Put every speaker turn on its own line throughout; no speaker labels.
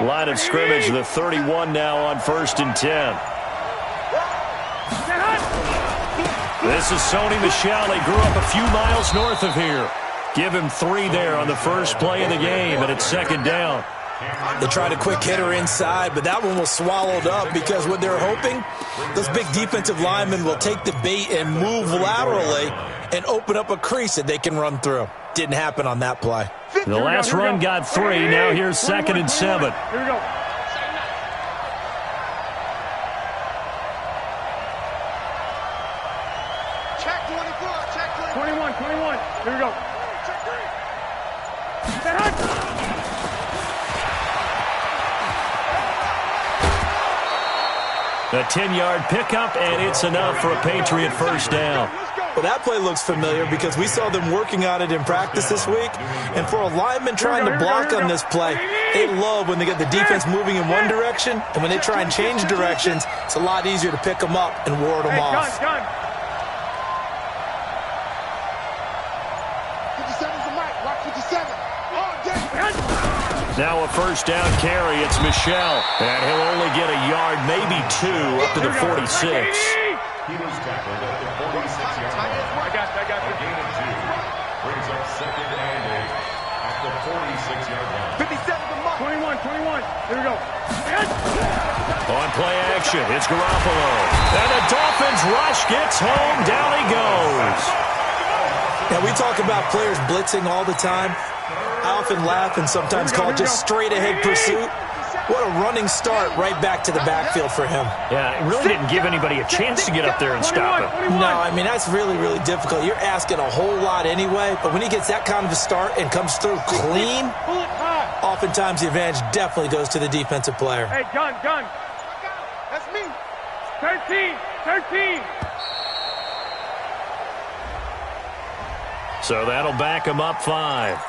line of scrimmage, the 31 now on 1st and 10. This is Sony Michel. He grew up a few miles north of here. Give him 3 there on the first play of the game, and it's 2nd down.
They tried a quick hitter inside, but that one was swallowed up because what they're hoping, those big defensive linemen will take the bait and move laterally and open up a crease that they can run through. Didn't happen on that play.
The last run got 3. Now here's 2nd and 7.
Here we go. Check 24. Check 21. 21. Here we go. Check 3.
A 10-yard pickup, and it's enough for a Patriot first down.
Well, that play looks familiar because we saw them working on it in practice this week. And for a lineman trying to block on this play, they love when they get the defense moving in one direction. And when they try and change directions, it's a lot easier to pick them up and ward them off.
57's the mic. Watch 57.
Now a first down carry. It's Michel. And he'll only get a yard, maybe 2, up to the 46.
He was tackled at the 46-yard line.
I got you.
A gain of 2 brings up 2nd and 8 at the 46-yard line.
57's the mic. 21. Here we go.
On play action, it's Garoppolo. And the Dolphins rush gets home. Down he goes.
Now, we talk about players blitzing all the time. I often laugh and sometimes call it just straight-ahead pursuit. What a running start right back to the backfield for him.
Yeah, it really didn't give anybody a chance to get up there and stop him.
No, I mean, that's really, really difficult. You're asking a whole lot anyway, but when he gets that kind of a start and comes through clean, oftentimes the advantage definitely goes to the defensive player.
Hey, gun. That's me. 13.
So that'll back him up 5.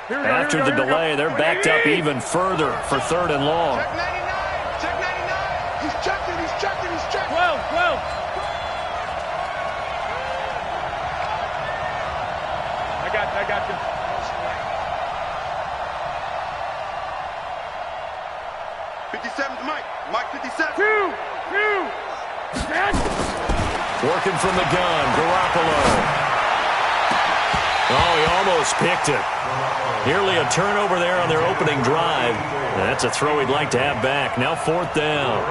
After the delay, they're backed up even further for 3rd and long.
Check 99. He's checking. 12. I got you. Mike 57. 2.
Working from the gun, Garoppolo. Oh, he almost picked it. Nearly a turnover there on their opening drive. That's a throw he'd like to have back. Now 4th down.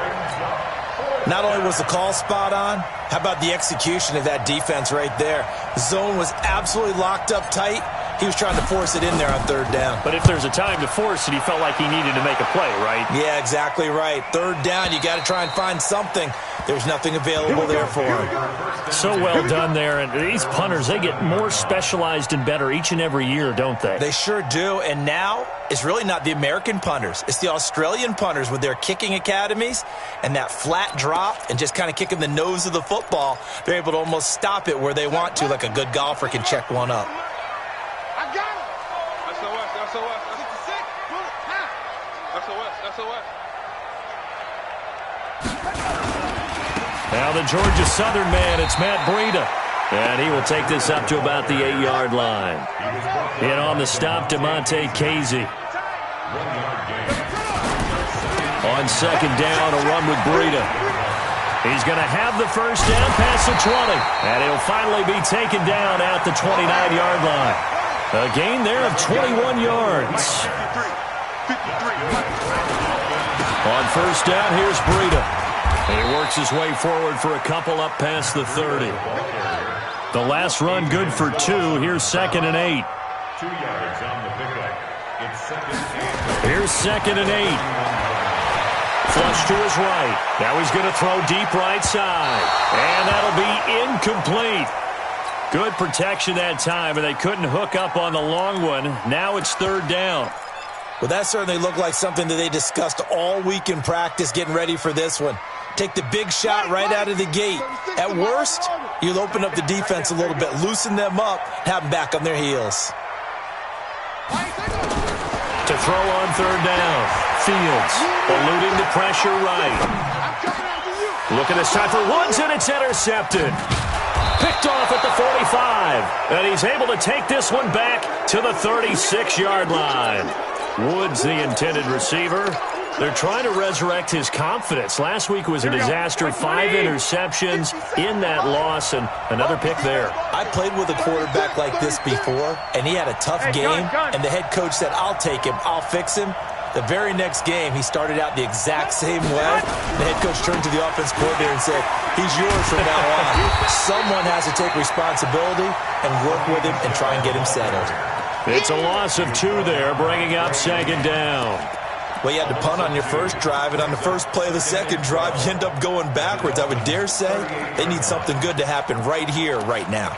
Not only was the call spot on, how about the execution of that defense right there? The zone was absolutely locked up tight. He was trying to force it in there on 3rd down.
But if there's a time to force it, he felt like he needed to make a play, right?
Yeah, exactly right. 3rd down, you got to try and find something. There's nothing available there for him.
So well done there. And these punters, they get more specialized and better each and every year, don't they?
They sure do. And now it's really not the American punters. It's the Australian punters with their kicking academies and that flat drop and just kind of kicking the nose of the football. They're able to almost stop it where they want to, like a good golfer can check one up.
I got him. SOS.
Now the Georgia Southern man, it's Matt Breida. And he will take this up to about the 8-yard line. In on the stop, DeMonte Casey. On 2nd down, a run with Breida. He's going to have the first down past the 20. And he'll finally be taken down at the 29-yard line. A gain there of 21 yards. On 1st down, here's Breida. And he works his way forward for a couple up past the 30. The last run good for 2. Here's 2nd and 8.
2 yards on the pickup. It's 2nd and 8.
Here's 2nd and 8. Flush to his right. Now he's going to throw deep right side. And that'll be incomplete. Good protection that time, and they couldn't hook up on the long one. Now it's 3rd down.
Well, that certainly looked like something that they discussed all week in practice getting ready for this one. Take the big shot right out of the gate. At worst, you'll open up the defense a little bit, loosen them up, have them back on their heels.
To throw on 3rd down. Fields eluding the pressure right. Looking this time for Woods, and it's intercepted. Picked off at the 45. And he's able to take this one back to the 36-yard line. Woods, the intended receiver. They're trying to resurrect his confidence. Last week was a disaster. 5 interceptions in that loss, and another pick there.
I played with a quarterback like this before, and he had a tough game, and the head coach said, I'll take him, I'll fix him. The very next game, he started out the exact same way. The head coach turned to the offense coordinator and said, he's yours from now on. Someone has to take responsibility and work with him and try and get him settled.
It's a loss of 2 there, bringing up 2nd down.
Well, you had to punt on your first drive, and on the first play of the second drive, you end up going backwards. I would dare say they need something good to happen right here, right now.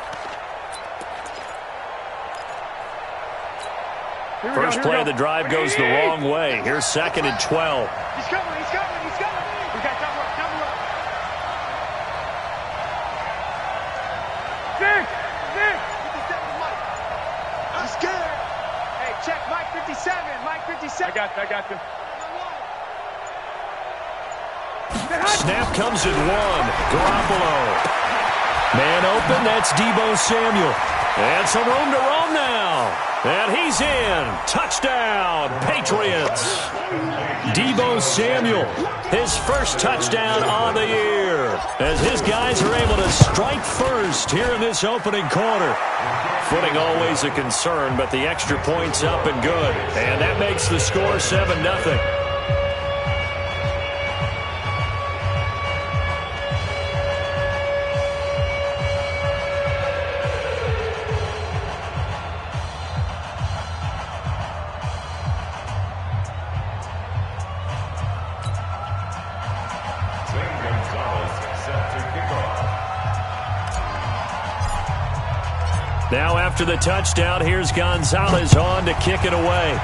First play of the drive goes the wrong way. Here's 2nd and 12.
He's coming, he's coming, he's coming. We got cover up, cover up. Vic! I'm scared. Hey, check Mike 57, Mike 57. I got you.
Snap comes in 1. Garoppolo. Man open, that's Deebo Samuel. And some room to roam now. And he's in. Touchdown, Patriots. Deebo Samuel, his first touchdown on the year, as his guys are able to strike first here in this opening quarter. Footing always a concern, but the extra point's up and good. And that makes the score 7-0. Now after the touchdown, here's Gonzalez on to kick it away.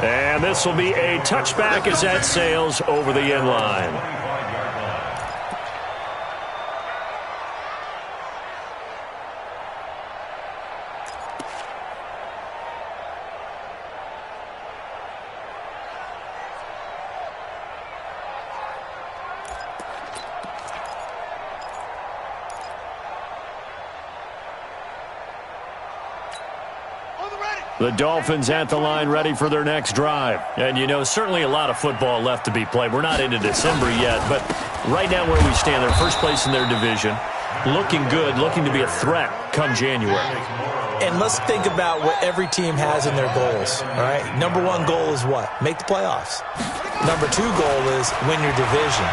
And this will be a touchback as that sails over the end line. The Dolphins at the line ready for their next drive. And, you know, certainly a lot of football left to be played. We're not into December yet, but right now where we stand, they're first place in their division. Looking good, looking to be a threat come January.
And let's think about what every team has in their goals, all right? Number 1 goal is what? Make the playoffs. Number 2 goal is win your division.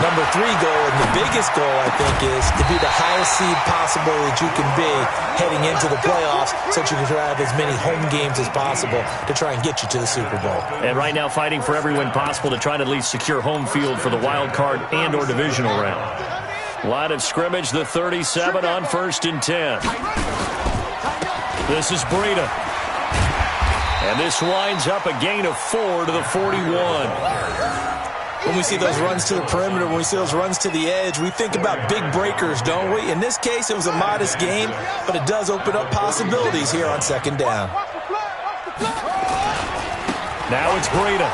Number 3 goal, and the biggest goal, I think, is to be the highest seed possible that you can be heading into the playoffs so that you can have as many home games as possible to try and get you to the Super Bowl.
And right now fighting for every win possible to try to at least secure home field for the wild card and or divisional round. Line of scrimmage, the 37 on 1st and 10. This is Breida. And this winds up a gain of 4 to the 41.
When we see those runs to the perimeter, when we see those runs to the edge, we think about big breakers, don't we? In this case, it was a modest gain, but it does open up possibilities here on 2nd down.
Now it's Breida.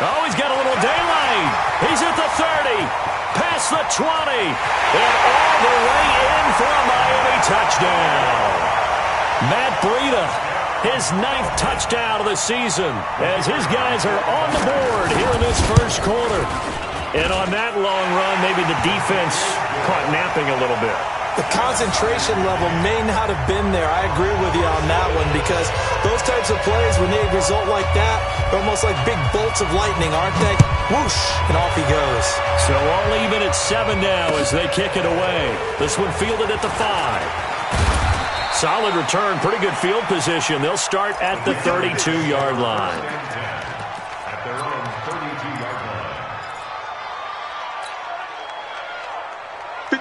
Oh, he's got a little daylight. He's at the 30, past the 20, and all the way in for a Miami touchdown. Matt Breida. His 9th touchdown of the season as his guys are on the board here in this first quarter. And on that long run, maybe the defense caught napping a little bit.
The concentration level may not have been there. I agree with you on that one because those types of plays, when they result like that, they're almost like big bolts of lightning, aren't they? Whoosh, and off he goes.
So all even at 7 now as they kick it away. This one fielded at the 5. Solid return, pretty good field position. They'll start at the 32-yard line.
At their own 32-yard line.
The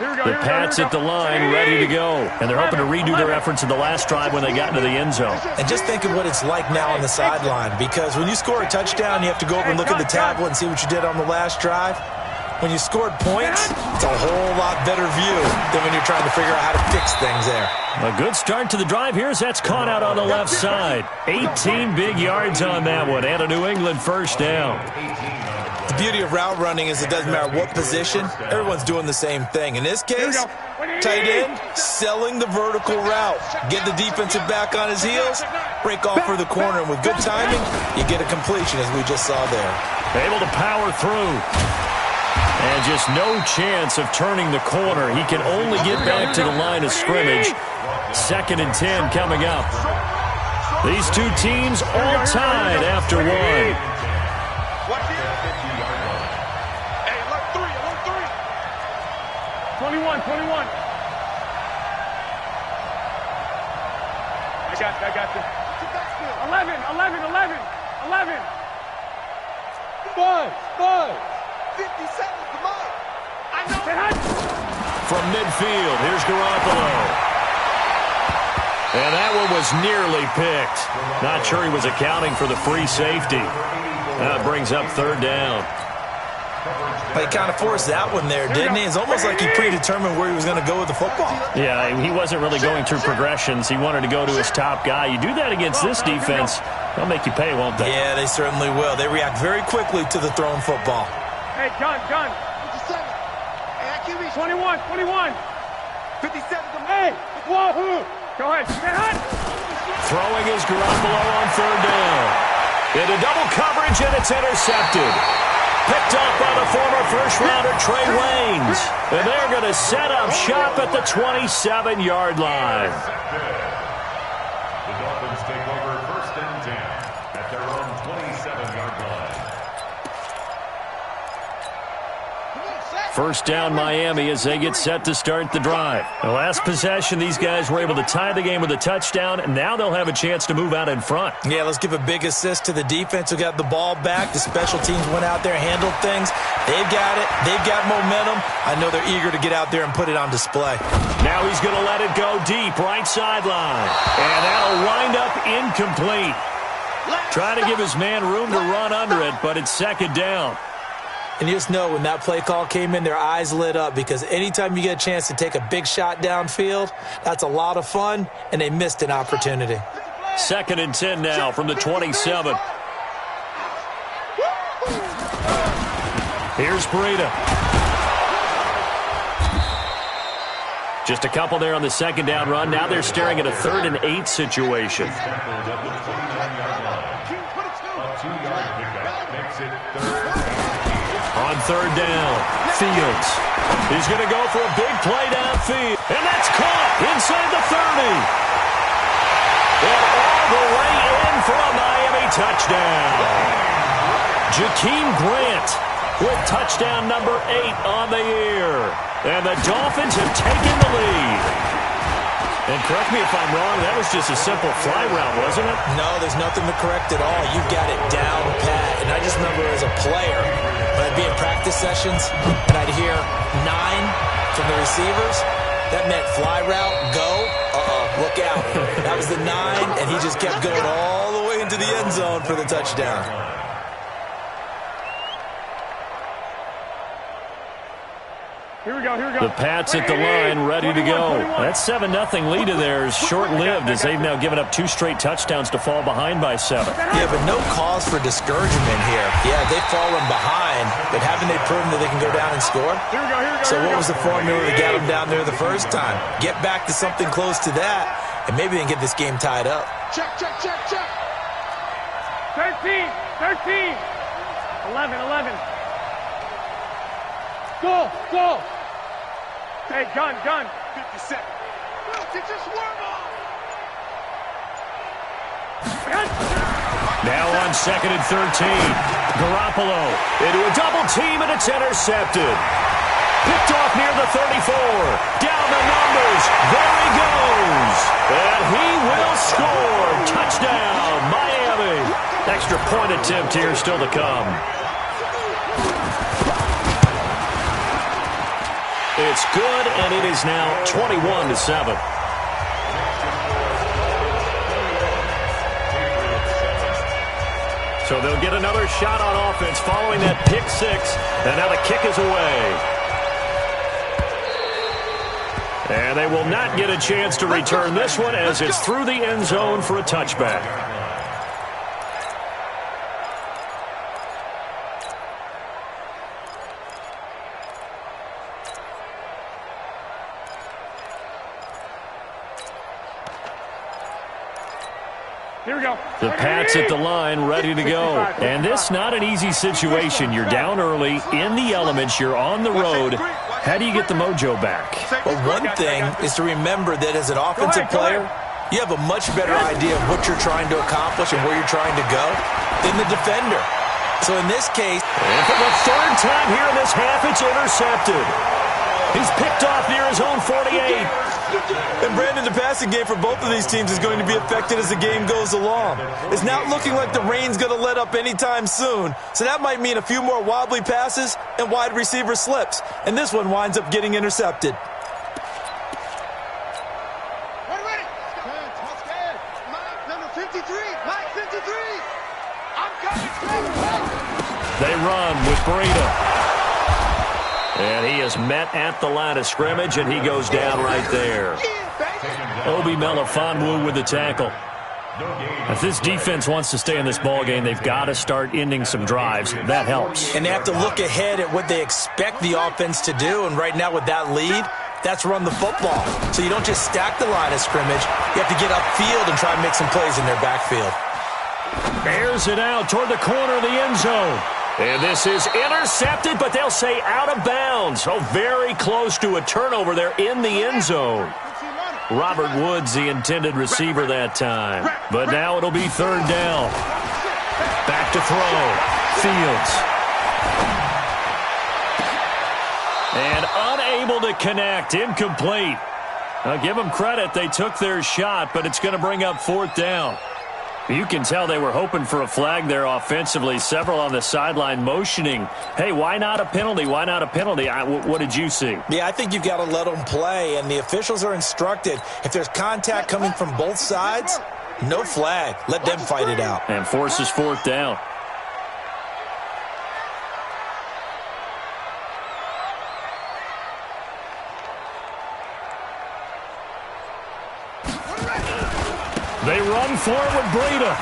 Pats at the line, ready to go. And they're hoping to redo their efforts in the last drive when they got into the end zone.
And just think of what it's like now on the sideline, because when you score a touchdown, you have to go over and look at the tablet and see what you did on the last drive. when you scored points, it's a whole lot better view than when you're trying to figure out how to fix things there.
A good start to the drive here as that's caught out on the left side. 18 big yards on that one and a New England first down.
The beauty of route running is it doesn't matter what position, everyone's doing the same thing. In this case, tight end, selling the vertical route. Get the defensive back on his heels, break off for the corner, and with good timing, you get a completion as we just saw there.
Able to power through. And just no chance of turning the corner. He can only get back to the line of scrimmage. 2nd and 10 coming up. These two teams all tied after one.
21. I got this. 11. 5. 50 seconds, come on. I know.
From midfield, here's Garoppolo. And that one was nearly picked. Not sure he was accounting for the free safety. That brings up 3rd down.
He kind of forced that one there, didn't he? It's almost like he predetermined where he was going to go with the football.
Yeah, he wasn't really going through progressions. He wanted to go to his top guy. You do that against this defense, they'll make you pay, won't they?
Yeah, they certainly will. They react very quickly to the thrown football.
Hey, gun. 57. Hey, I can reach. 21. 57. Hey, wahoo. Go ahead.
Throwing is Garoppolo on 3rd down. Into double coverage, and it's intercepted. Picked up by the former first-rounder Trey Waynes. And they're going to set up shop at the 27-yard line.
The Dolphins take over 1st and 10 at their own 27-yard line.
First down Miami as they get set to start the drive. The last possession, these guys were able to tie the game with a touchdown, and now they'll have a chance to move out in front.
Yeah, let's give a big assist to the defense who got the ball back. The special teams went out there, handled things. They've got it. They've got momentum. I know they're eager to get out there and put it on display.
Now he's going to let it go deep, right sideline. And that'll wind up incomplete. Trying to give his man room to run under it, but it's 2nd down.
And you just know when that play call came in, their eyes lit up because anytime you get a chance to take a big shot downfield, that's a lot of fun, and they missed an opportunity.
2nd and 10 now from the 27. Here's Breida. Just a couple there on the 2nd down run. Now they're staring at a 3rd and 8 situation. On 3rd down, Fields. He's going to go for a big play downfield. And that's caught inside the 30. And all the way in for a Miami touchdown. Jakeem Grant with touchdown number 8 on the year. And the Dolphins have taken the lead. And correct me if I'm wrong, that was just a simple fly route, wasn't it?
No, there's nothing to correct at all. You've got it down pat. And I just remember as a player, when I'd be in practice sessions and I'd hear 9 from the receivers, that meant fly route, go, look out. That was the 9, and he just kept going all the way into the end zone for the touchdown.
Here we go.
The Pats at the line, ready to go. That 7-0 lead of theirs short-lived as they've now given up 2 straight touchdowns to fall behind by 7.
Yeah, but no cause for discouragement here. Yeah, they've fallen behind, but haven't they proven that they can go down and score?
Here we go.
So what was the formula that got them down there the first time? Get back to something close to that, and maybe they can get this game tied up.
Check. 13. 11. Go. Hey, gun. 50 seconds. Just warm up.
Now on 2nd and 13. Garoppolo into a double team, and it's intercepted. Picked off near the 34. Down the numbers. There he goes. And he will score. Touchdown, Miami. Extra point attempt here still to come. It's good, and it is now 21-7. So they'll get another shot on offense following that pick six. And now the kick is away. And they will not get a chance to return this one as it's through the end zone for a touchback.
Here we go.
The Pats at the line, ready to go. And this not an easy situation. You're down early, in the elements, you're on the road. How do you get the mojo back?
Well, one thing is to remember that as an offensive player, you have a much better idea of what you're trying to accomplish and where you're trying to go than the defender. So in this case...
And for the third time here in this half, it's intercepted. He's picked off near his own 48.
And Brandon, the passing game for both of these teams is going to be affected as the game goes along. It's not looking like the rain's going to let up anytime soon. So that might mean a few more wobbly passes and wide receiver slips. And this one winds up getting intercepted.
Ready. Number 53. Mike 53. I'm coming.
They run with Breida. And he is met at the line of scrimmage, and he goes down right there. Obi Melifonwu with the tackle. If this defense wants to stay in this ballgame, they've got to start ending some drives. That helps.
And they have to look ahead at what they expect the offense to do. And right now with that lead, that's run the football. So you don't just stack the line of scrimmage. You have to get upfield and try and make some plays in their backfield.
Airs it out toward the corner of the end zone. And this is intercepted, but they'll say out of bounds. So very close to a turnover there in the end zone. Robert Woods, the intended receiver that time. But now it'll be third down. Back to throw. Fields. And unable to connect. Incomplete. I'll give them credit. They took their shot, but it's going to bring up fourth down. You can tell they were hoping for a flag there offensively. Several on the sideline motioning, hey, why not a penalty? Why not a penalty? What did you see?
Yeah, I think you've got to let them play, and the officials are instructed. If there's contact coming from both sides, no flag. Let them fight it out.
And forces fourth down. They run for it with Breida.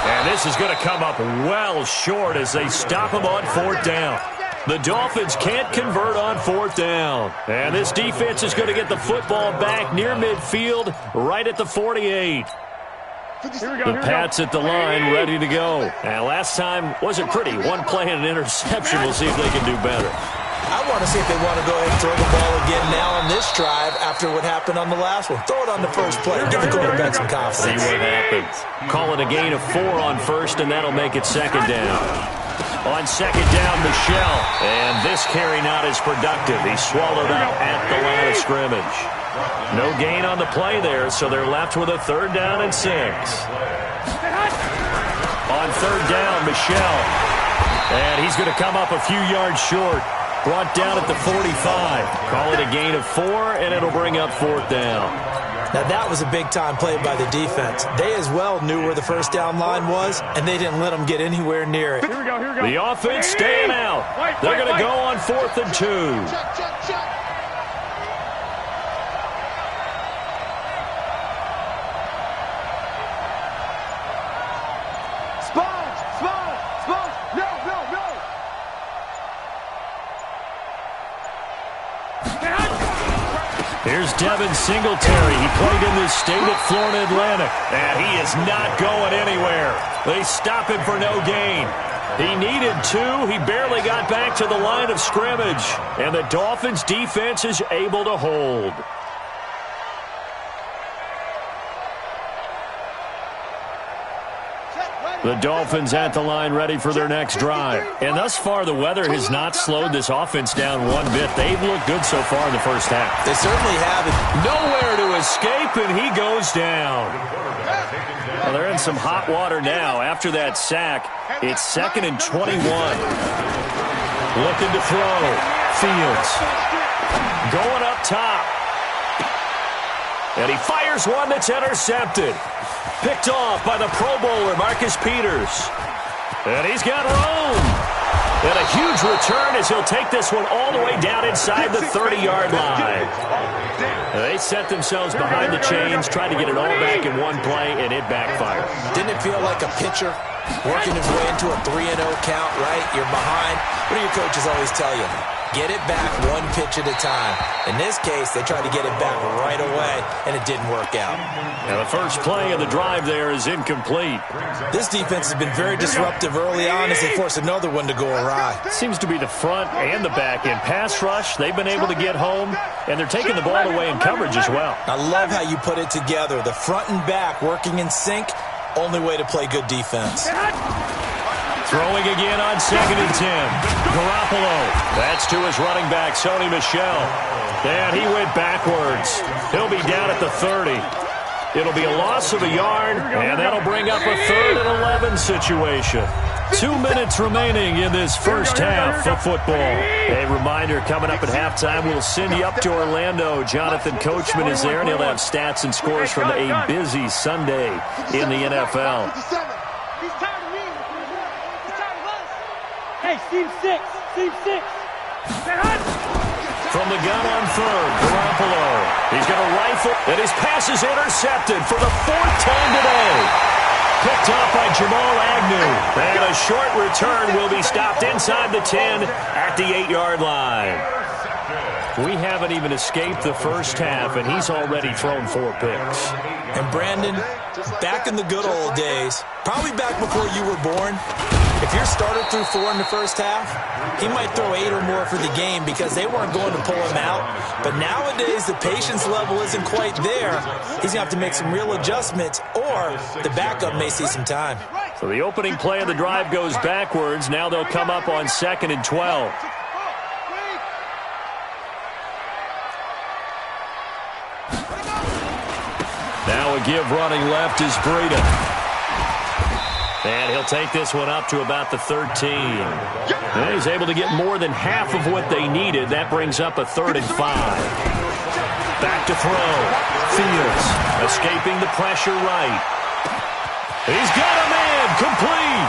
And this is going to come up well short as they stop him on fourth down. The Dolphins can't convert on fourth down. And this defense is going to get the football back near midfield, right at the 48. The Pats at the line, ready to go. And last time wasn't pretty. One play and an interception. We'll see if they can do better.
I want to see if they want to go ahead and throw the ball again now on this drive after what happened on the last one. Throw it on the first play. Give the quarterback some confidence.
See what happens. Call it a gain of 4 on first, and that'll make it second down. On second down, Michelle. And this carry not as productive. He swallowed up at the line of scrimmage. No gain on the play there, so they're left with a third down and 6. On third down, Michelle. And he's going to come up a few yards short. Brought down at the 45. Call it a gain of 4, and it'll bring up fourth down.
Now, that was a big-time play by the defense. They as well knew where the first down line was, and they didn't let them get anywhere near it.
Here we go.
The offense staying out. They're going to go on 4th and 2.
Check.
Here's Devin Singletary. He played in this state at Florida Atlantic, and he is not going anywhere. They stop him for no gain. He needed 2. He barely got back to the line of scrimmage, and the Dolphins' defense is able to hold. The Dolphins at the line ready for their next drive. And thus far, the weather has not slowed this offense down one bit. They've looked good so far in the first half.
They certainly have.
Nowhere to escape, and he goes down. Well, they're in some hot water now. After that sack, it's 2nd and 21. Looking to throw. Fields. Going up top. And he fires one that's intercepted. Picked off by the Pro Bowler, Marcus Peters. And he's got room. And a huge return as he'll take this one all the way down inside the 30-yard line. They set themselves behind the chains, tried to get it all back in one play, and it backfired.
Didn't it feel like a pitcher working his way into a 3-0 count, right? You're behind. What do your coaches always tell you? Get it back one pitch at a time. In this case, they tried to get it back right away, and it didn't work out.
Now the first play of the drive there is incomplete.
This defense has been very disruptive early on as they force another one to go awry.
Seems to be the front and the back end. Pass rush, they've been able to get home, and they're taking the ball away in coverage as well.
I love how you put it together. The front and back working in sync, only way to play good defense.
Throwing again on 2nd and 10. Garoppolo. That's to his running back, Sony Michel. And he went backwards. He'll be down at the 30. It'll be a loss of a yard, and that'll bring up a 3rd and 11 situation. 2 minutes remaining in this first half of football. A reminder, coming up at halftime, we'll send you up to Orlando. Jonathan Coachman is there, and he'll have stats and scores from a busy Sunday in the NFL.
Hey, Team 6.
From the gun on 3rd, Garoppolo. He's going to rifle, and his pass is intercepted for the 4th time today. Picked off by Jamal Agnew. And a short return will be stopped inside the 10 at the 8-yard line. We haven't even escaped the first half, and he's already thrown 4 picks.
And Brandon, back in the good old days, probably back before you were born, if your starter threw 4 in the first half, he might throw 8 or more for the game because they weren't going to pull him out. But nowadays, the patience level isn't quite there. He's going to have to make some real adjustments, or the backup may see some time.
So the opening play of the drive goes backwards. Now they'll come up on 2nd and 12. Now a give running left is Breida. And he'll take this one up to about the 13. And he's able to get more than half of what they needed. That brings up a 3rd and 5. Back to throw. Fields escaping the pressure right. He's got a man. Complete.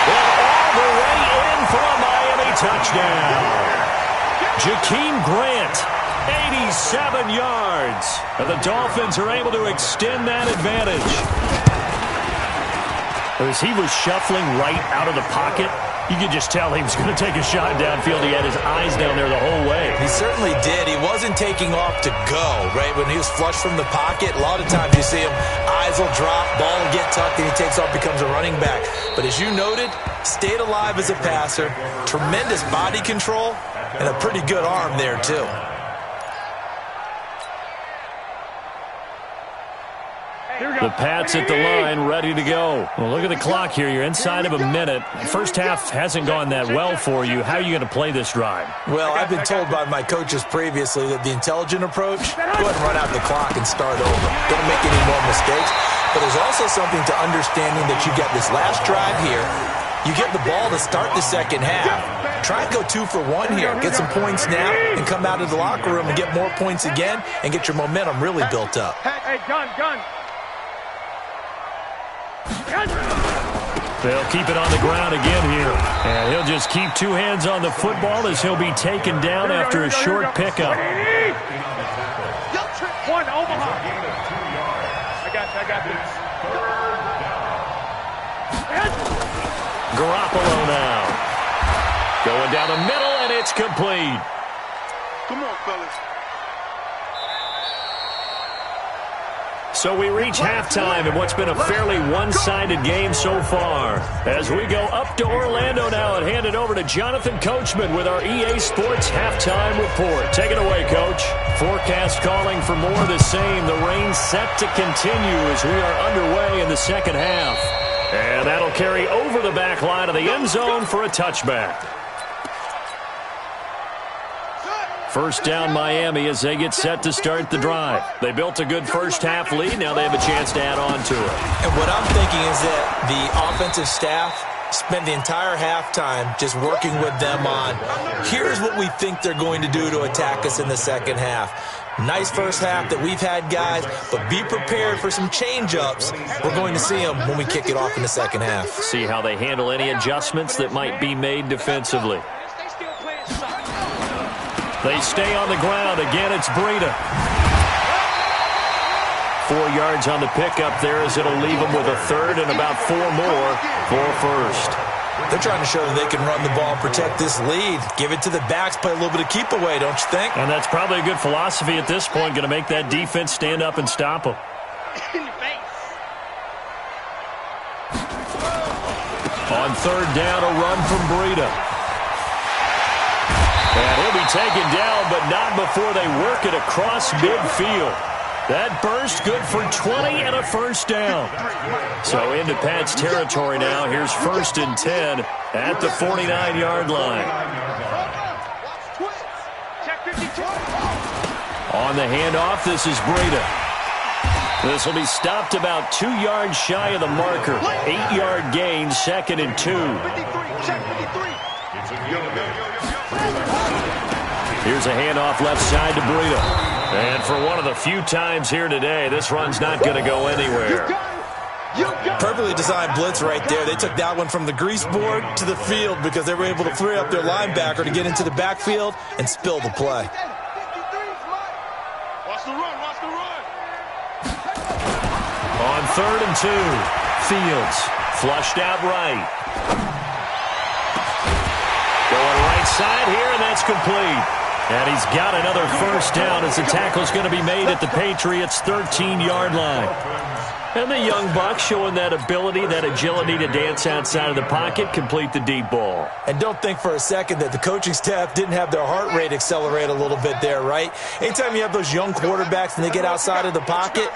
And all the way in for a Miami touchdown. Jakeem Grant. 87 yards. And the Dolphins are able to extend that advantage. As he was shuffling right out of the pocket, you could just tell he was going to take a shot downfield. He had his eyes down there the whole way.
He certainly did. He wasn't taking off to go, right? When he was flush from the pocket, a lot of times you see him, eyes will drop, ball will get tucked, and he takes off, becomes a running back. But as you noted, stayed alive as a passer, tremendous body control, and a pretty good arm there, too.
The Pats at the line, ready to go. Well, look at the clock here. You're inside of a minute. First half hasn't gone that well for you. How are you going to play this drive?
Well, I've been told by my coaches previously that the intelligent approach, go ahead and run out the clock and start over. Don't make any more mistakes. But there's also something to understanding that you get this last drive here. You get the ball to start the second half. Try and go 2 for 1 here. Get some points now and come out of the locker room and get more points again and get your momentum really built up.
Hey, gun.
They'll keep it on the ground again here. And he'll just keep 2 hands on the football as he'll be taken down after a short pickup.
One, Omaha. I got this.
Garoppolo now. Going down the middle, and it's complete.
Come on, fellas.
So we reach halftime in what's been a fairly one-sided game so far. As we go up to Orlando now and hand it over to Jonathan Coachman with our EA Sports Halftime Report. Take it away, Coach. Forecast calling for more of the same. The rain set to continue as we are underway in the second half. And that'll carry over the back line of the end zone for a touchback. First down Miami as they get set to start the drive. They built a good first half lead. Now they have a chance to add on to it.
And what I'm thinking is that the offensive staff spent the entire halftime just working with them on, here's what we think they're going to do to attack us in the second half. Nice first half that we've had, guys, but be prepared for some change-ups. We're going to see them when we kick it off in the second half.
See how they handle any adjustments that might be made defensively. They stay on the ground. Again, it's Breida. 4 yards on the pickup there as it'll leave them with a third and about 4 more for first.
They're trying to show that they can run the ball, protect this lead. Give it to the backs, play a little bit of keep away, don't you think?
And that's probably a good philosophy at this point, going to make that defense stand up and stop them. On third down, a run from Breida. And he'll be taken down, but not before they work it across midfield. That burst good for 20 and a first down. So into Pat's territory now. Here's 1st and 10 at the 49-yard line. On the handoff, this is Breida. This will be stopped about 2 yards shy of the marker. 8-yard gain, 2nd and 2. Here's a handoff left side to Breida. And for one of the few times here today, this run's not going to go anywhere.
Perfectly designed blitz right there. They took that one from the grease board to the field because they were able to free up their linebacker to get into the backfield and spill the play.
Watch the run, watch the run.
On 3rd and 2, Fields flushed out right. Going right side here, and that's complete. And he's got another first down as the tackle's going to be made at the Patriots' 13-yard line. And the young buck showing that ability, that agility to dance outside of the pocket, complete the deep ball.
And don't think for a second that the coaching staff didn't have their heart rate accelerate a little bit there, right? Anytime you have those young quarterbacks and they get outside of the pocket,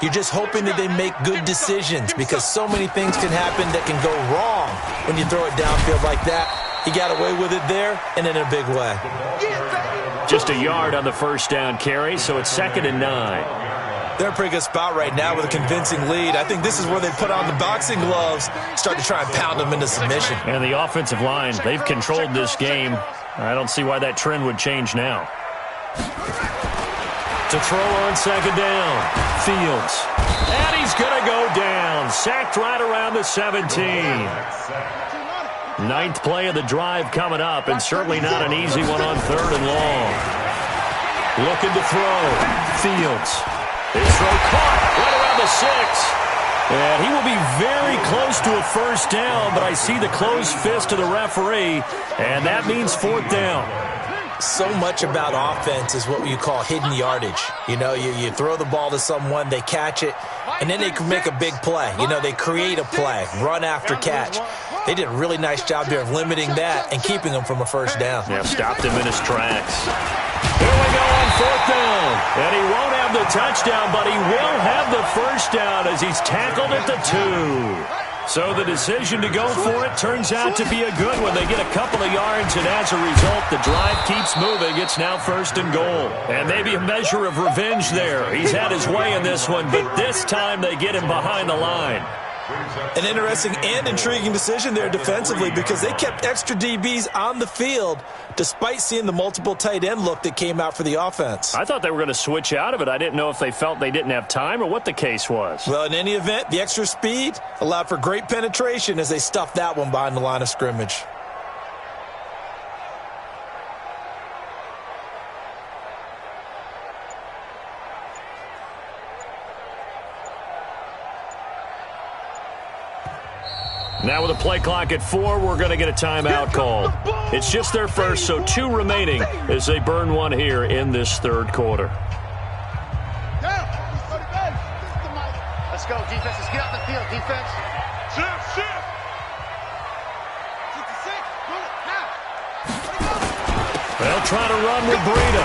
you're just hoping that they make good decisions because so many things can happen that can go wrong when you throw it downfield like that. He got away with it there and in a big way.
Just a yard on the first down carry, so it's 2nd and 9.
They're in a pretty good spot right now with a convincing lead. I think this is where they put on the boxing gloves, start to try and pound them into submission.
And the offensive line, they've controlled this game. I don't see why that trend would change now. To throw on 2nd down, Fields. And he's going to go down, sacked right around the 17. 9th play of the drive coming up, and certainly not an easy one on 3rd and long. Looking to throw. Fields. His throw caught right around the 6. And he will be very close to a first down, but I see the closed fist of the referee, and that means 4th down.
So much about offense is what you call hidden yardage. You know, you throw the ball to someone, they catch it, and then they can make a big play. You know, they create a play, run after catch. They did a really nice job there of limiting that and keeping him from a first down.
Yeah, stopped him in his tracks. Here we go on 4th down. And he won't have the touchdown, but he will have the first down as he's tackled at the 2. So the decision to go for it turns out to be a good one. They get a couple of yards, and as a result, the drive keeps moving. It's now 1st and goal. And maybe a measure of revenge there. He's had his way in this one, but this time they get him behind the line.
An interesting and intriguing decision there defensively because they kept extra DBs on the field despite seeing the multiple tight end look that came out for the offense.
I thought they were going to switch out of it. I didn't know if they felt they didn't have time or what the case was.
Well, in any event, the extra speed allowed for great penetration as they stuffed that one behind the line of scrimmage.
Now with a play clock at 4, we're going to get a timeout call. It's just their first, so 2 remaining as they burn one here in this 3rd quarter.
Let's go, defense. Let's get out the field, defense. Shift.
They'll try to run with Breida.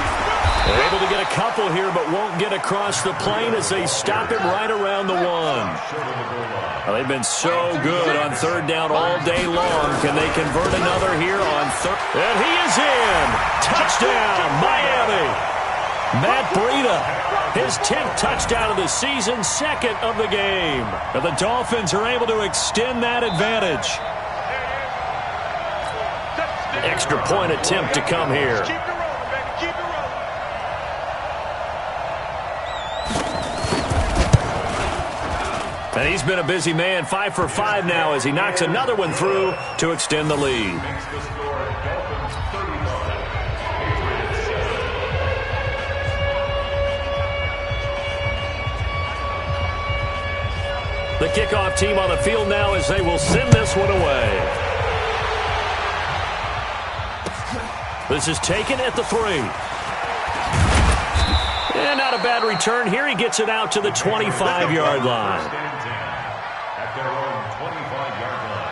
They're able to get a couple here, but won't get across the plane as they stop him right around the 1. Well, they've been so good on 3rd down all day long. Can they convert another here on 3rd? And he is in. Touchdown, Miami. Matt Breida, his 10th touchdown of the season, 2nd of the game. And the Dolphins are able to extend that advantage. Extra point attempt to come here. And he's been a busy man, 5 for 5 now as he knocks another one through to extend the lead.
Makes the score Dolphins 35, Patriots 7.
The kickoff team on the field now as they will send this one away. This is taken at the 3. And not a bad return here. He gets it out to the 25-yard line.
At their own 25-yard line.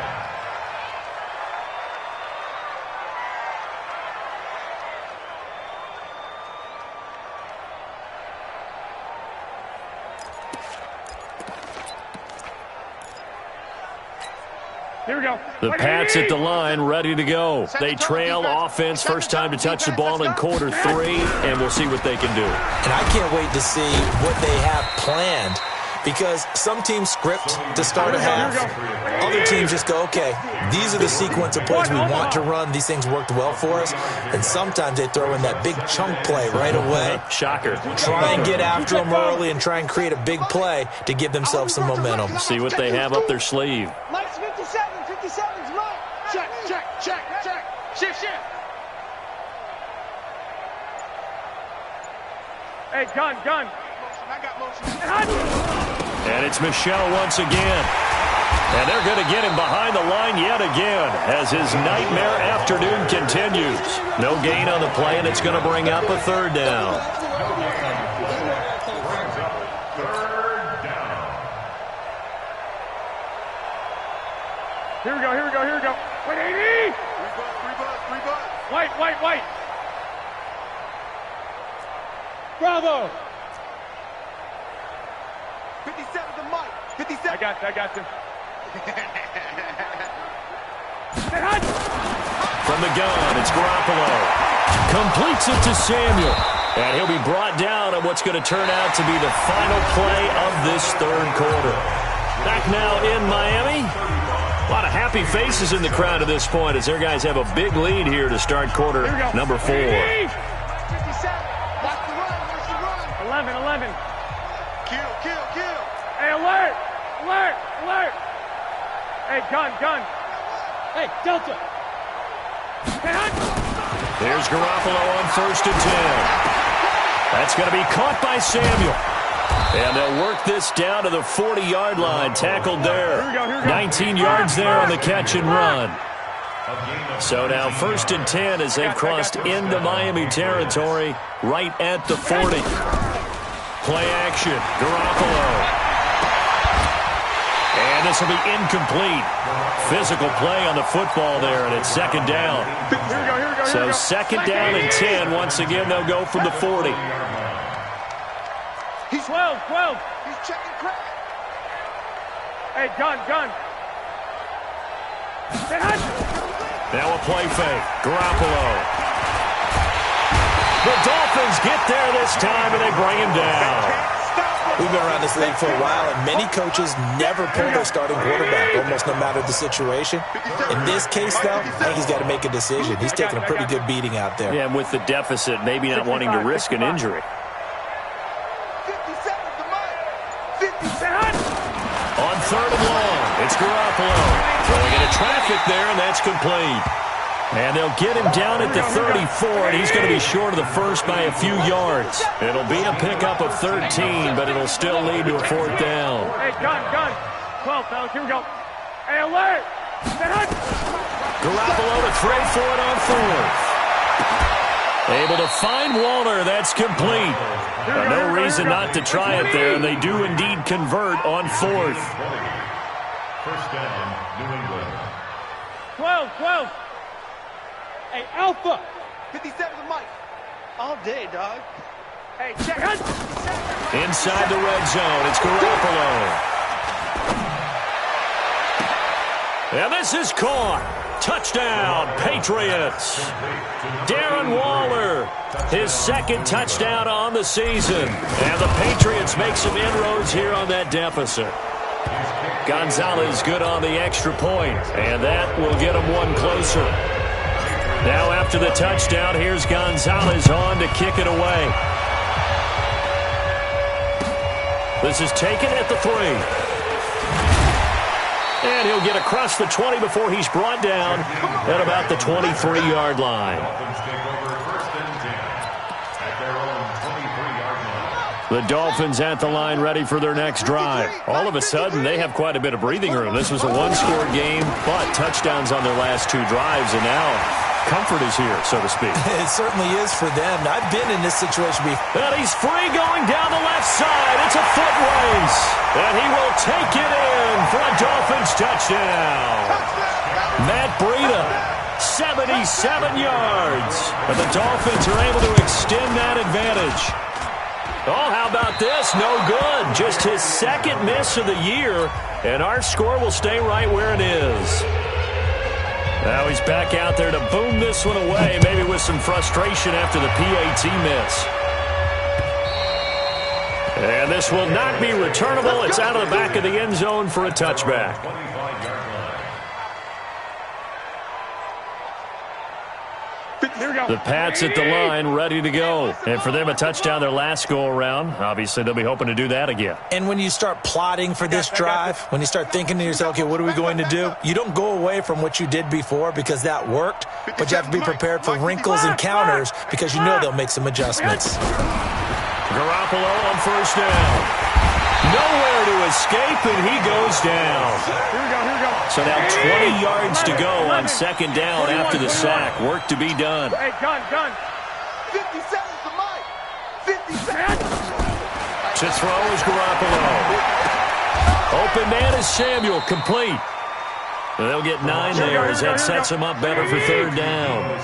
Here we go.
The Pats at the line, ready to go. They trail offense, first time to touch the ball in quarter 3, and we'll see what they can do.
And I can't wait to see what they have planned, because some teams script to start a half. Other teams just go, okay, these are the sequence of plays we want to run. These things worked well for us. And sometimes they throw in that big chunk play right away.
Shocker.
Try and get after them early and try and create a big play to give themselves some momentum.
See what they have up their sleeve.
Mike's 57. 57's Mike. Check. Shift.
Hey, gun.
I got motion.
And it's Michelle once again. And they're going to get him behind the line yet again as his nightmare afternoon continues. No gain on the play, and it's going to bring up a 3rd down.
Here we go. Wait, 80!
Rebut.
White. Bravo!
57 to Mike. 57.
I got you.
From the gun, it's Garoppolo. Completes it to Samuel. And he'll be brought down on what's going to turn out to be the final play of this 3rd quarter. Back now in Miami. A lot of happy faces in the crowd at this point as their guys have a big lead here to start quarter number 4.
57. Watch the run.
11.
Kill.
Hey, alert! Hey, gun. Hey, Delta. Hey, hunt!
There's Garoppolo on 1st and 10. That's going to be caught by Samuel. And they'll work this down to the 40-yard line. Tackled there.
Here we go.
19 yards there on the catch and run. So now 1st and 10 as they've crossed into Miami territory right at the 40. Play action. Garoppolo. And this will be incomplete. Physical play on the football there, and it's 2nd down.
Here we go.
So 2nd down and 10. Once again, they'll go from the 40.
He's
12.
He's checking crack.
Hey, gun. Hey, hunt!
Now a play fake. Garoppolo. The Dolphins get there this time, and they bring him down.
We've been around this league for a while, and many coaches never pull their starting quarterback, almost no matter the situation. In this case, though, I think he's got to make a decision. He's taking a pretty good beating out there.
Yeah, and with the deficit, maybe not wanting to risk an injury.
57 to Mike. 57.
On 3rd and long, it's Garoppolo. Throwing into traffic there, and that's complete. And they'll get him down at the 34, and he's going to be short of the first by a few yards. It'll be a pickup of 13, but it'll still lead to a 4th down.
Hey, gun. 12, fellas. Here we go. Hey, alert!
Garoppolo to throw for it on 4th. Able to find Waller. That's complete. No reason not to try it there, and they do indeed convert on 4th.
1st down, New England.
12. Hey, Alpha.
57 to Mike. All day, dog.
Hey, check.
Inside the red zone, it's Garoppolo. And this is caught. Touchdown, Patriots. Darren Waller, his 2nd touchdown on the season. And the Patriots make some inroads here on that deficit. Gonzalez good on the extra point, and that will get him one closer. Now after the touchdown, here's Gonzalez on to kick it away. This is taken at the 3. And he'll get across the 20 before he's brought down at about the 23-yard line. The Dolphins at the line ready for their next drive. All of a sudden, they have quite a bit of breathing room. This was a one-score game, but touchdowns on their last 2 drives, and now comfort is here, so to speak.
It certainly is for them. I've been in this situation before.
And he's free going down the left side. It's a foot race. And he will take it in for a Dolphins touchdown. Matt Breida, 77 yards. And the Dolphins are able to extend that advantage. Oh, how about this? No good. Just his second miss of the year, and our score will stay right where it is. Now he's back out there to boom this one away, maybe with some frustration after the PAT miss. And this will not be returnable. It's out of the back of the end zone for a touchback. The Pats at the line ready to go. And for them, a touchdown their last go-around. Obviously, they'll be hoping to do that again.
And when you start plotting for this drive, when you start thinking to yourself, okay, what are we going to do? You don't go away from what you did before because that worked, but you have to be prepared for wrinkles and counters because you know they'll make some adjustments.
Garoppolo on first down. Nowhere to escape, and he goes down.
Here we go.
So now 20 yards to go on second down after the sack. Work to be done.
Hey, gun.
50 seconds to Mike. 50 seconds.
To throw is Garoppolo. Open man is Samuel, complete. And they'll get 9 there as that sets him up better for third down.
I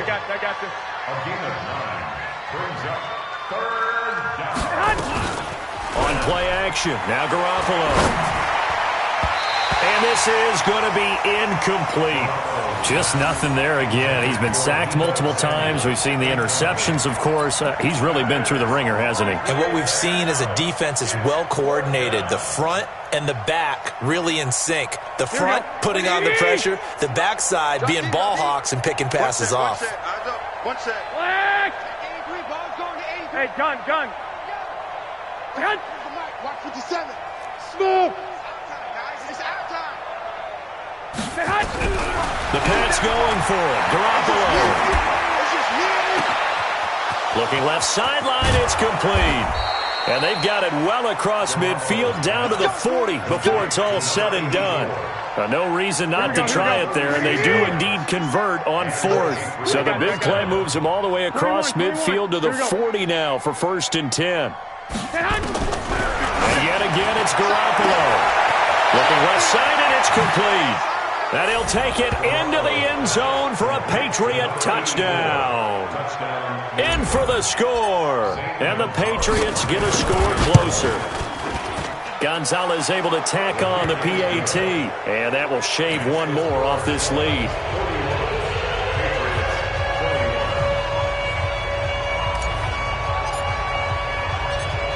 got you.
A gain of 9 brings up third down.
On play action, now Garoppolo. And this is going to be incomplete. Just nothing there again. He's been sacked multiple times. We've seen the interceptions, of course. He's really been through the ringer, hasn't he?
And what we've seen is a defense that's well coordinated. The front and the back really in sync. The front putting on the pressure, the backside being ball hawks and picking passes off.
One set.
Hey, gun.
Watch 57. Smooth. It's out time.
The Pats going for it. Garoppolo. Looking left sideline, it's complete. And they've got it well across midfield down to the 40 before it's all said and done. No reason not to try it there, and they do indeed convert on fourth. So the big play moves them all the way across midfield to the 40 now for 1st and 10. And yet again, it's Garoppolo. Looking left side, and it's complete. And he'll take it into the end zone for a Patriot touchdown. In for the score. And the Patriots get a score closer. Gonzalez able to tack on the PAT. And that will shave one more off this lead.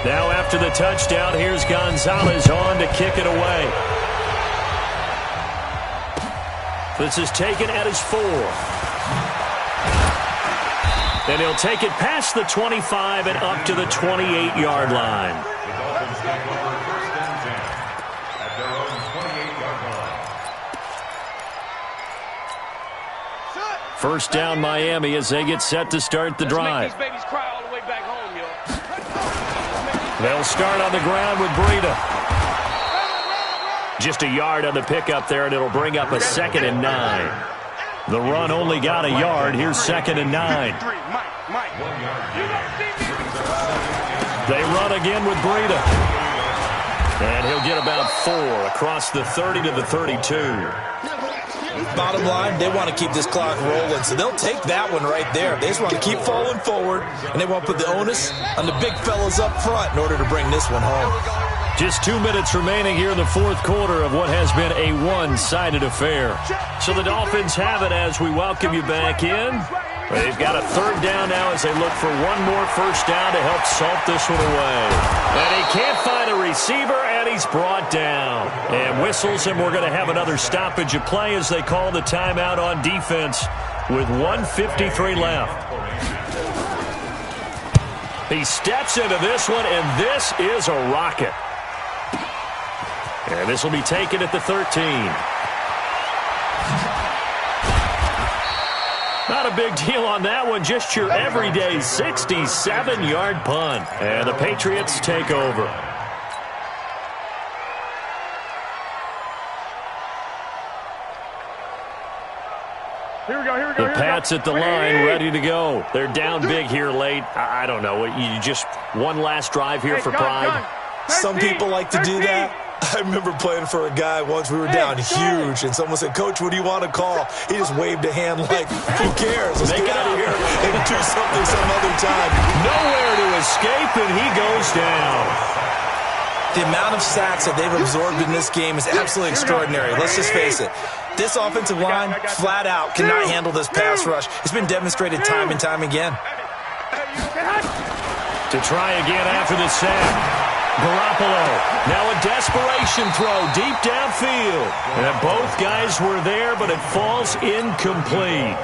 Now after the touchdown, here's Gonzalez on to kick it away. This is taken at his 4. And he'll take it past the 25 and up to the 28-yard line.
The Dolphins take over 1st and 10 at their own 28-yard line.
First down Miami as they get set to start the drive.
These babies cry all the way back home, yo.
They'll start on the ground with Breida. Just a yard on the pickup there, and it'll bring up a 2nd and 9. The run only got a yard. Here's 2nd and 9. They run again with Breida. And he'll get about 4 across the 30 to the 32.
Bottom line, they want to keep this clock rolling, so they'll take that one right there. They just want to keep falling forward, and they want to put the onus on the big fellas up front in order to bring this one home.
Just 2 minutes remaining here in the fourth quarter of what has been a one-sided affair. So the Dolphins have it as we welcome you back in. They've got a 3rd down now as they look for one more first down to help salt this one away. And he can't find a receiver, and he's brought down. And whistles, and we're going to have another stoppage of play as they call the timeout on defense with 1:53 left. He steps into this one, and this is a rocket. And And this will be taken at the 13. Not a big deal on that one. Just your everyday 67-yard punt. And the Patriots take over.
Here we go, here we go.
The Pats at the line, ready to go. They're down big here late. I don't know. You just one last drive here for pride.
Some people like to do that. I remember playing for a guy once. We were down huge, and someone said, "Coach, what do you want to call?" He just waved a hand like, "Who cares? Let's get out of here and do something some other time."
Nowhere to escape, and he goes down.
The amount of sacks that they've absorbed in this game is absolutely extraordinary. Let's just face it. This offensive line, flat out, cannot handle this pass rush. It's been demonstrated time and time again.
To try again after the sack. Garoppolo, now a desperation throw deep downfield. And both guys were there, but it falls incomplete.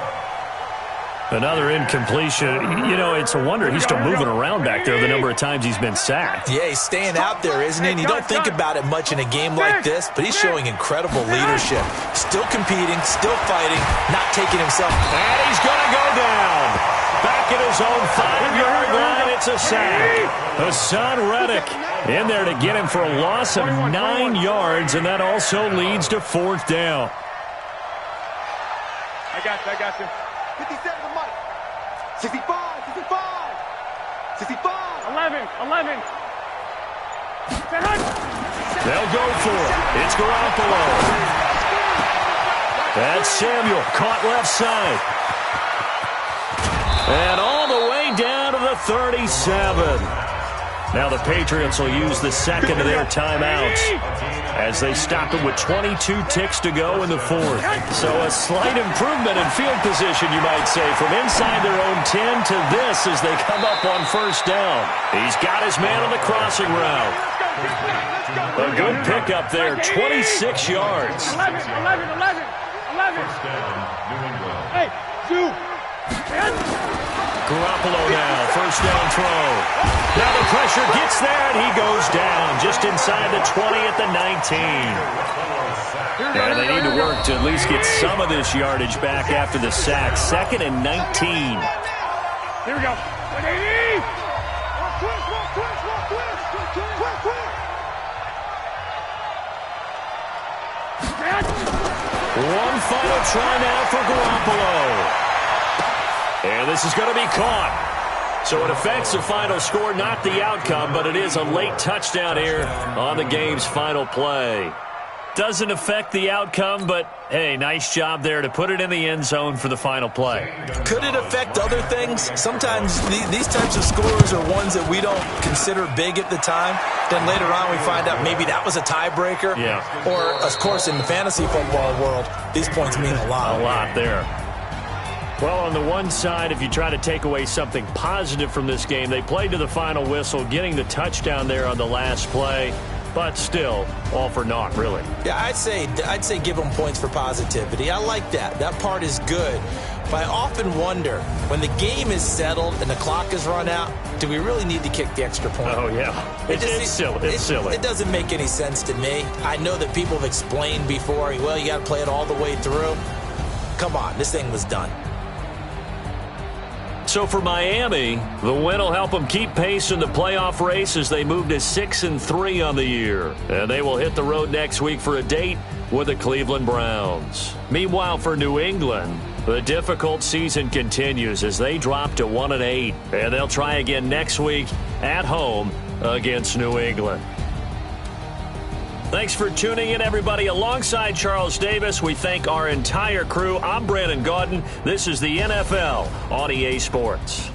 Another incompletion. You know, it's a wonder he's still moving around back there the number of times he's been sacked.
Yeah, he's staying out there, isn't he? And you don't think about it much in a game like this, but he's showing incredible leadership. Still competing, still fighting, not taking himself.
And he's going to go down. Back at his own 5-yard line, it's a sack. Hassan Reddick in there to get him for a loss of 9 yards, and that also leads to 4th down.
I got you.
57 to Mike. 65, 65. 65.
11.
They'll go for it. It's Garoppolo. That's Samuel, caught left side. And all the way down to the 37. Now the Patriots will use the second of their timeouts as they stop it with 22 ticks to go in the 4th. So a slight improvement in field position, you might say, from inside their own 10 to this as they come up on 1st down. He's got his man on the crossing route. A good pickup there, 26 yards.
11. Hey, 2.
Garoppolo now, 1st down throw. Now the pressure gets there, and he goes down just inside the 20 at the 19. And they need to work to at least get some of this yardage back after the sack. 2nd and 19.
Here we go.
One final try now for Garoppolo. And this is going to be caught. So it affects the final score, not the outcome, but it is a late touchdown here on the game's final play. Doesn't affect the outcome, but, hey, nice job there to put it in the end zone for the final play.
Could it affect other things? Sometimes these types of scores are ones that we don't consider big at the time. Then later on we find out maybe that was a tiebreaker.
Yeah.
Or, of course, in the fantasy football world, these points mean a lot.
A lot there. Well, on the one side, if you try to take away something positive from this game, they played to the final whistle, getting the touchdown there on the last play, but still, all for naught, really.
Yeah, I'd say give them points for positivity. I like that. That part is good. But I often wonder, when the game is settled and the clock is run out, do we really need to kick the extra point?
Oh, yeah. It's silly. It's silly.
It doesn't make any sense to me. I know that people have explained before, well, you got to play it all the way through. Come on, this thing was done.
So for Miami, the win will help them keep pace in the playoff race as they move to 6-3 on the year. And they will hit the road next week for a date with the Cleveland Browns. Meanwhile, for New England, the difficult season continues as they drop to 1-8. And they'll try again next week at home against New England. Thanks for tuning in, everybody. Alongside Charles Davis, we thank our entire crew. I'm Brandon Gaudin. This is the NFL on EA Sports.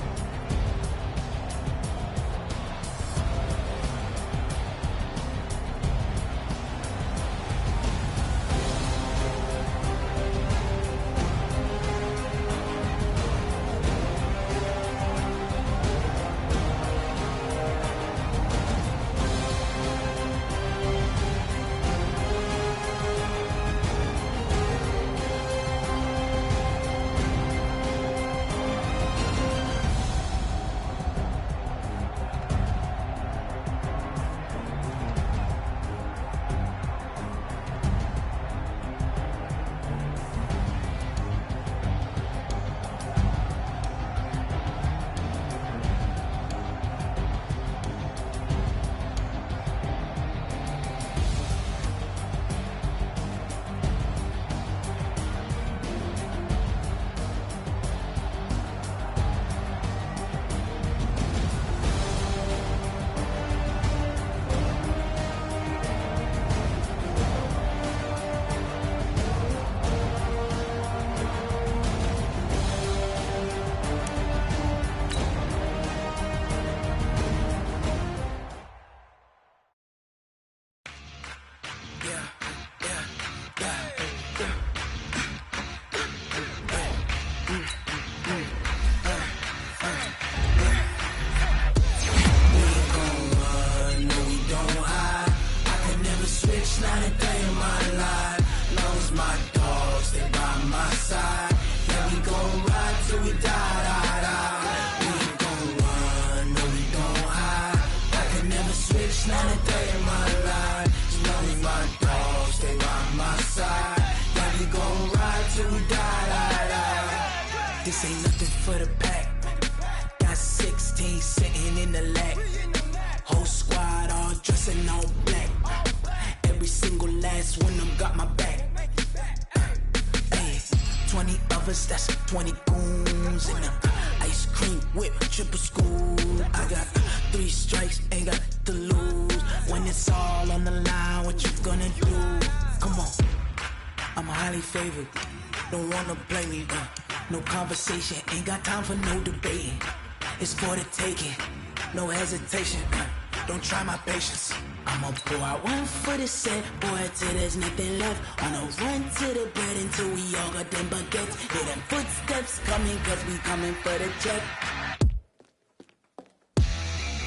This ain't nothing for the pack. Got 16 sitting in the lap. Whole squad all dressing all black. Every single last one of them got my back. Hey, 20 of us, that's 20 goons in them. Ice cream whip, triple school. I got 3 strikes, ain't got to lose. When it's all on the line, what you gonna do? Come on, I'm highly favored. Don't wanna play me, no conversation. Ain't got time for no debating. It's for the taking, no hesitation. Don't try my patience. I'ma pour out one for the set, boy, till there's nothing left. On a run to the bread until we all got them baguettes. Hear them footsteps coming, cause we coming for the check.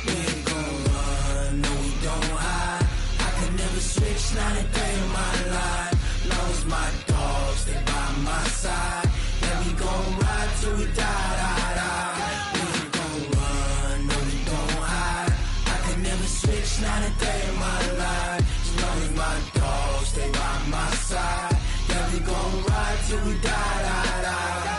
We ain't gon' run, no we don't hide. I can never switch, not a day in my life. Long as my dogs, they by my side. Yeah, we gon' ride till we die, die, die. We ain't gon' run, no we don't hide. I can never switch, not a day in my life. As long as my dogs, stay by my side. Yeah, we gon' ride till we die, die, die.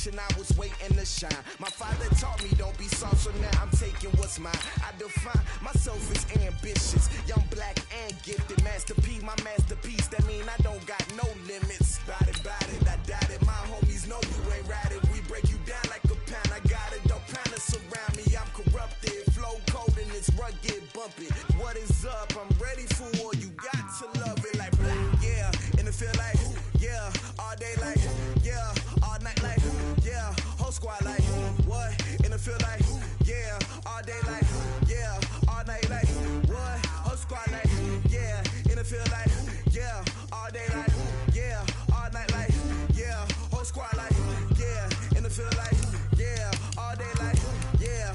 I was waiting to shine. My father taught me don't be soft, so now I'm taking what's mine. I define myself as ambitious, young, black, and gifted. Master P, my masterpiece. That mean I don't got no limits. Bout it, I doubt it. My homies know you ain't ratted. We break you down like a pound. I got it, don't pound to surround me. I'm corrupted, flow cold and it's rugged, bumpy. What is up? I'm ready for war. You got to love it like black, yeah. And it feel like, yeah, all day like, yeah, all night like, yeah, whole squad like, what? And it feel like, yeah, all day like, yeah, all night like, what? Whole squad like, yeah, and it feel like, yeah, all day like, yeah, all night like, yeah, whole squad like, yeah, and it feel like, yeah, all day like, yeah.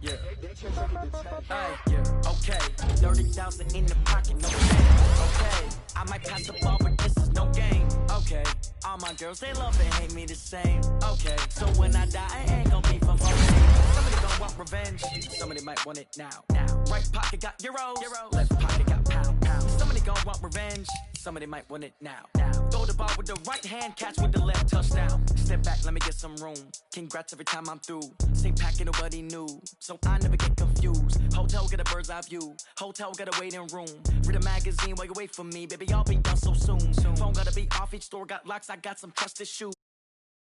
Yeah. Yeah. Okay. 30,000 in the pocket, no change. Okay. I might pass the ball, but this is no game. Okay. All my girls, they love and hate me the same. Okay. So when I die, I ain't gon' be for fame. Somebody gon' want revenge. Somebody might want it now. Right pocket got euros. Left pocket got pound. Somebody gon' want revenge. Somebody might want it now. Throw the ball with the right hand, catch with the left, touchdown. Step back, let me get some room. Congrats every time I'm through. Same packet, nobody knew, so I never get confused. Hotel get a bird's eye view. Hotel got a waiting room. Read a magazine while you wait for me, baby. I'll be done so soon. Phone gotta be off. Each store got locks. I got some trusted shoes.